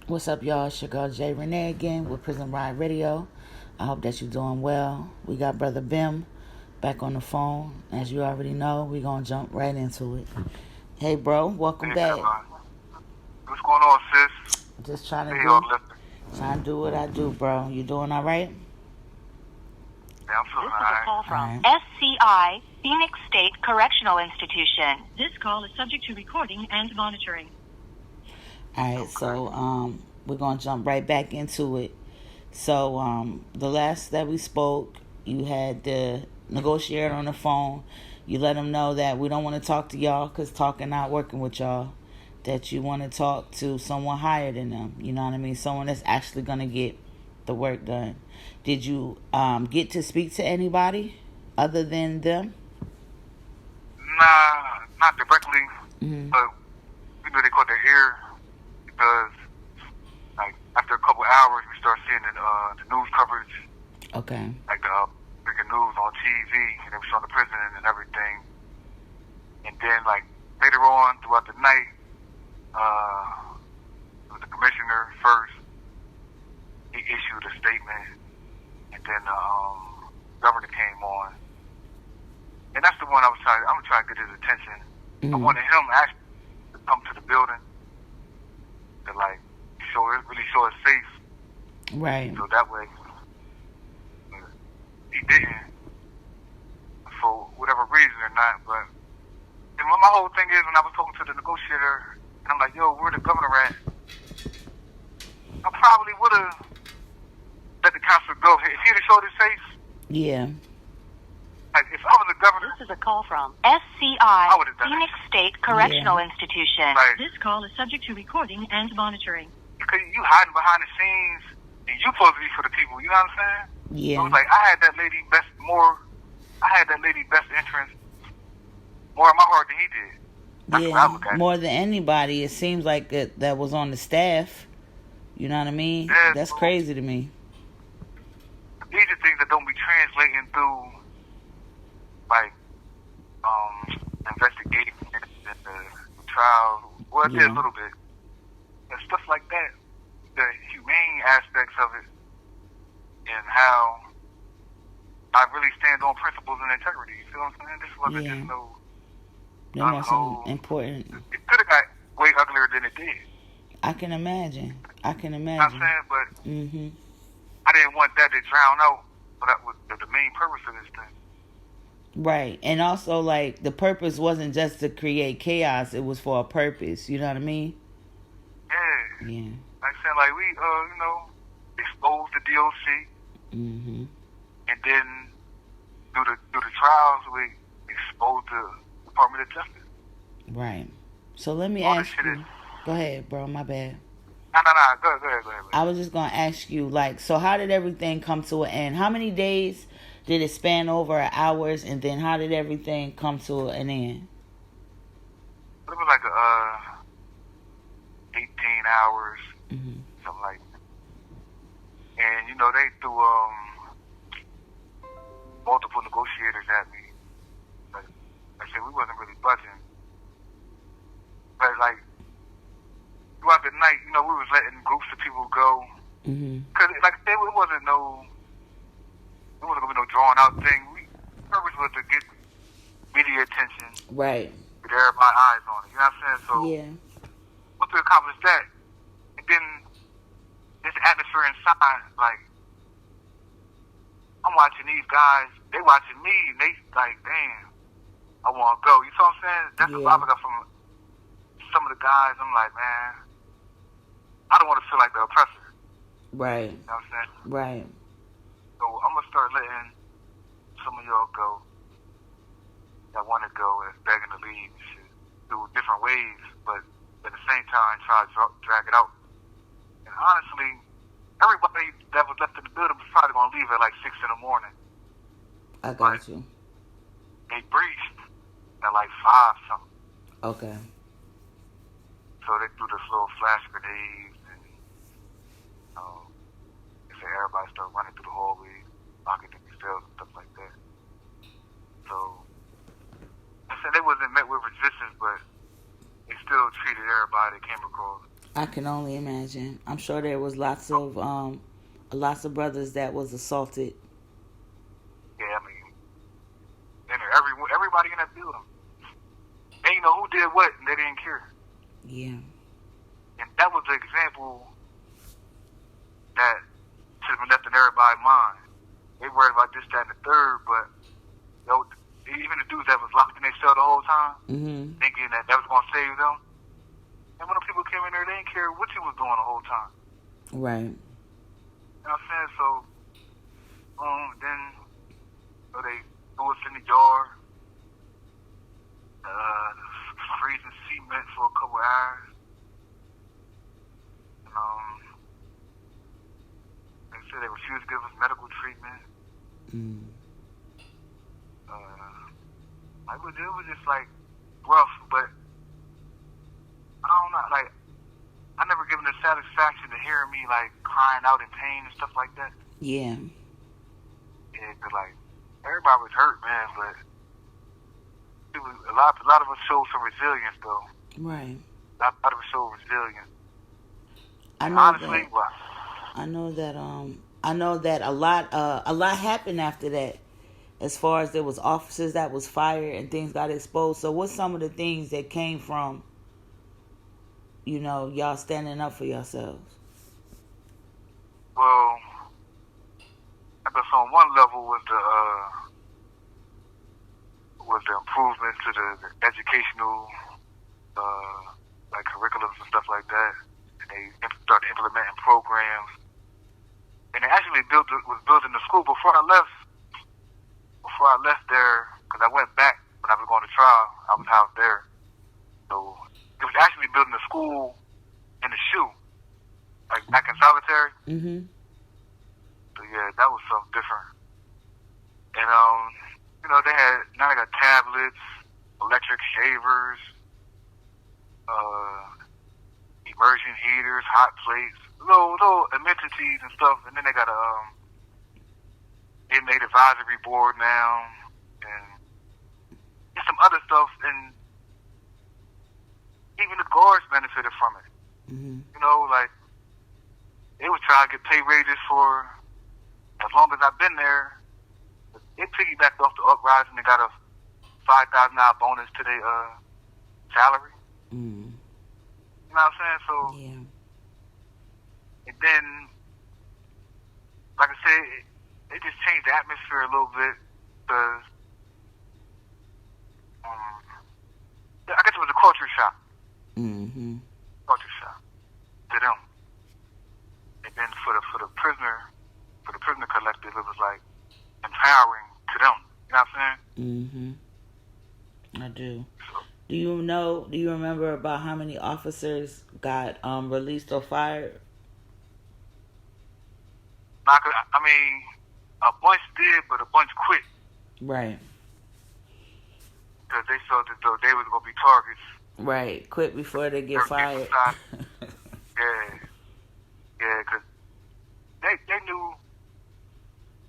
What's up, y'all? It's your girl Jay Renee again with Prison Ride Radio. I hope that you're doing well. We got Brother Bim back on the phone. As you already know, we're going to jump right into it. Hey, bro, welcome Hey, back. what's going on, sis? Just trying Hey, to do what I do, bro. You doing all right? Yeah, I'm feeling This is a call from right. SCI, Phoenix State Correctional Institution. This call is subject to recording and monitoring. All right, so we're going to jump right back into it. So the last that we spoke, you had the negotiator on the phone. You let them know that we don't want to talk to y'all because talking not working with y'all. That you want to talk to someone higher than them. You know what I mean? Someone that's actually going to get the work done. Did you get to speak to anybody other than them? Nah, not directly, Mm-hmm. but they caught their ear because, like, after a couple hours, we start seeing the news coverage, Okay. like the freaking news on TV, and then we saw the prison and everything. And then, like, later on throughout the night, it was the commissioner first. He issued a statement, and then governor came on. And that's the one I'm gonna try to get his attention. I wanted him actually to come to the building to like really show us safe. Right. So that way he didn't for whatever reason or not. But and my whole thing is when I was talking to the negotiator and I'm like, yo, where the governor at? I probably would have let the counselor go. If he'd have showed his face, Yeah. like if I was the governor, This is a call from SCI, would've done Phoenix State Correctional Institution. Right. This call is subject to recording and monitoring. because you hiding behind the scenes and you supposed to be for the people, you know what I'm saying? Yeah. It was like I had that lady best interest more in my heart than he did. That's what I look Yeah, at. more than anybody, it seems like that was on the staff. You know what I mean? Yeah, That's so crazy to me. these are things that don't be translating through like investigating and the trial. Well, it did a little bit. And stuff like that. The humane aspects of it and how I really stand on principles and integrity. You feel what I'm saying? This wasn't just no. Them are some important. It could have got way uglier than it did. I can imagine. You know what I'm saying? But I didn't want that to drown out. But that was the main purpose of this thing. Right. And also, like, the purpose wasn't just to create chaos. It was for a purpose. You know what I mean? Yeah. Yeah. Like I said, like we, exposed the DOC. And then through the trials, we exposed the Department of Justice. Right. So let me All ask you. Go ahead, bro. My bad. No. Go ahead. I was just going to ask you, like, so how did everything come to an end? How many days did it span over, hours? And then how did everything come to an end? It was like 18 hours, something like that. And, they threw multiple negotiators at me. But like I said, we wasn't really budging. But, like, throughout the night, we was letting groups of people go. Because, like I said, it wasn't going to be no drawn out thing. The purpose was to get media attention. Right. Get everybody's eyes on it. You know what I'm saying? So, once we accomplished that, and then this atmosphere inside, like, I'm watching these guys, they watching me, and they like, damn, I want to go. You know what I'm saying? That's what I got from some of the guys. I'm like, man, I don't want to feel like the oppressor. Right. You know what I'm saying? Right. So I'm going to start letting some of y'all go that want to go and begging to leave through different ways, but at the same time try to drag it out. And honestly, everybody that was left in the building was probably going to leave at like 6 in the morning. I got you. They breached at like 5 something. Okay. So they threw this little flash grenades and they said everybody started running through the hallway, locking themselves and stuff like that. So I said they wasn't met with resistance, but they still treated everybody that came across I can only imagine. I'm sure there was lots of brothers that was assaulted. Yeah, I mean, and everybody in that building, they didn't know who did what, and they didn't care. Yeah. And that was the example that should have been left in everybody's mind. They worried about this, that, and the third, but even the dudes that was locked in their cell the whole time, thinking that was going to save them. And when the people came in there, they didn't care what you was doing the whole time. Right. You know what I'm saying? So, then they threw us in the yard, freezing cement for a couple hours. And, they said they refused to give us medical treatment. It was just like rough, but I don't know. Like, I never given the satisfaction to hearing me like crying out in pain and stuff like that. Yeah. Yeah, 'cause like everybody was hurt, man, but it was a lot of us showed some resilience, though. Right. A lot of us showed resilience. I know honestly, that. well, I know that a lot happened after that. As far as there was officers that was fired and things got exposed. So what's some of the things that came from, y'all standing up for yourselves? well, I guess on one level was the improvement to the educational like curriculums and stuff like that. And they started implementing programs. And they actually was building the school before I left there, because I went back when I was going to trial. I was out there. So it was actually building a school in the shoe, like back in solitary. So yeah, that was something different. And now they got tablets, electric shavers, immersion heaters, hot plates, little amenities and stuff. And then they got a inmate advisory board now, and some other stuff, and even the guards benefited from it. Like, they was trying to get pay raises for as long as I've been there. It piggybacked off the uprising. They got a $5,000 bonus to their salary. You know what I'm saying? So, yeah. And then, like I said, it just changed the atmosphere a little bit, because I guess it was a culture shock. Culture shock to them. And then for the prisoner collective, it was like empowering to them. You know what I'm saying? I do. Do you remember about how many officers got released or fired? I mean, a bunch did, but a bunch quit. Right. Because they felt as though they was going to be targets. Right. Quit before they get fired. Yeah, because they knew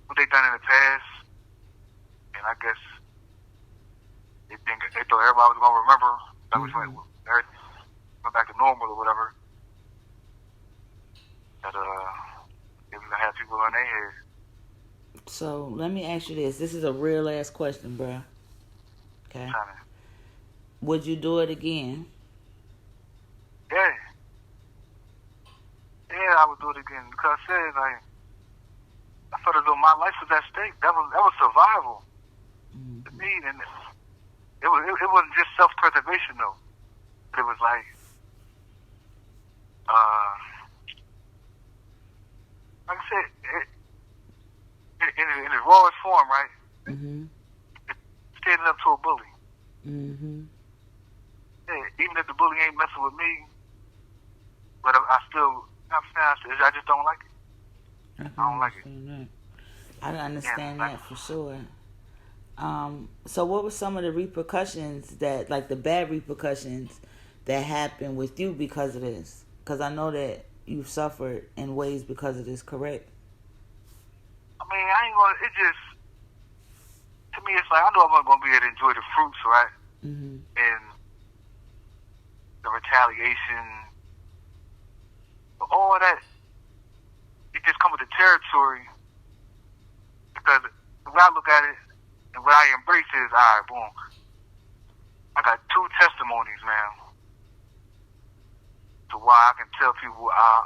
what they done in the past, and I guess they thought everybody was going to remember. That was when everything went back to normal or whatever. That they was going to have people on their head. So let me ask you this. This is a real ass question, bro. Okay. Would you do it again? Yeah. Yeah, I would do it again, because I said, like, I felt as though my life was at stake. That was survival to me, and it wasn't just self-preservation though. But it was like, like I said, in its rawest form, right? Standing up to a bully. Yeah, even if the bully ain't messing with me, but I still, I just don't like it. I don't like it. I understand that for sure. So what were some of the repercussions the bad repercussions that happened with you because of this? Because I know that you've suffered in ways because of this, correct? I mean, I ain't gonna, it just, to me, it's like, I know I'm not gonna be able to enjoy the fruits, right? And the retaliation territory, because the way I look at it and what I embrace is, all right, boom, I got 2 testimonies, man, to why I can tell people I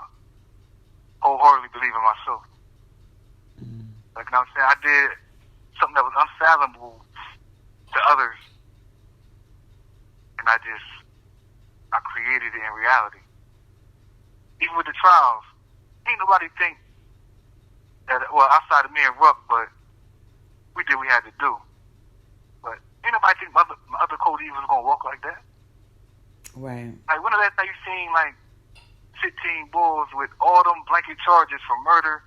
wholeheartedly believe in myself. Like, you know what I'm saying? I did something that was unfathomable to others, and I created it in reality. Even with the trials, ain't nobody think that, well, outside of me and Ruck, but we did what we had to do. But ain't nobody think my other Cody was going to walk like that. Right. Like, when the last time you seen, like, 15 bulls with all them blanket charges from murder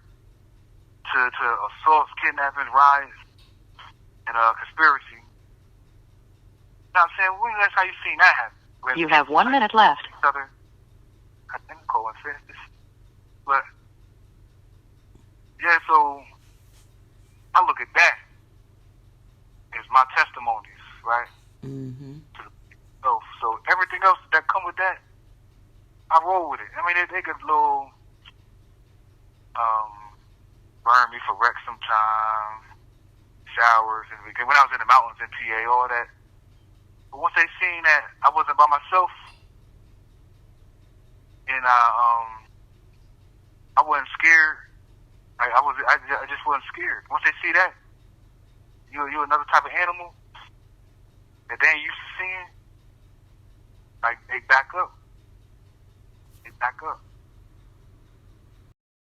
to assaults, kidnappings, riots, and conspiracy? You know what I'm saying? When the last time you seen that happen? When You have 1 minute left. each other, I think Cole and Festus. But, yeah, so I look at that as my testimonies, right? Mm-hmm. So everything else that come with that, I roll with it. I mean, they get a little burn me for wreck sometimes, showers, and when I was in the mountains in PA, all that. But once they seen that I wasn't by myself, and I wasn't scared. I just wasn't scared. Once they see that, you're another type of animal that they ain't used to seeing. Like, they back up. They back up.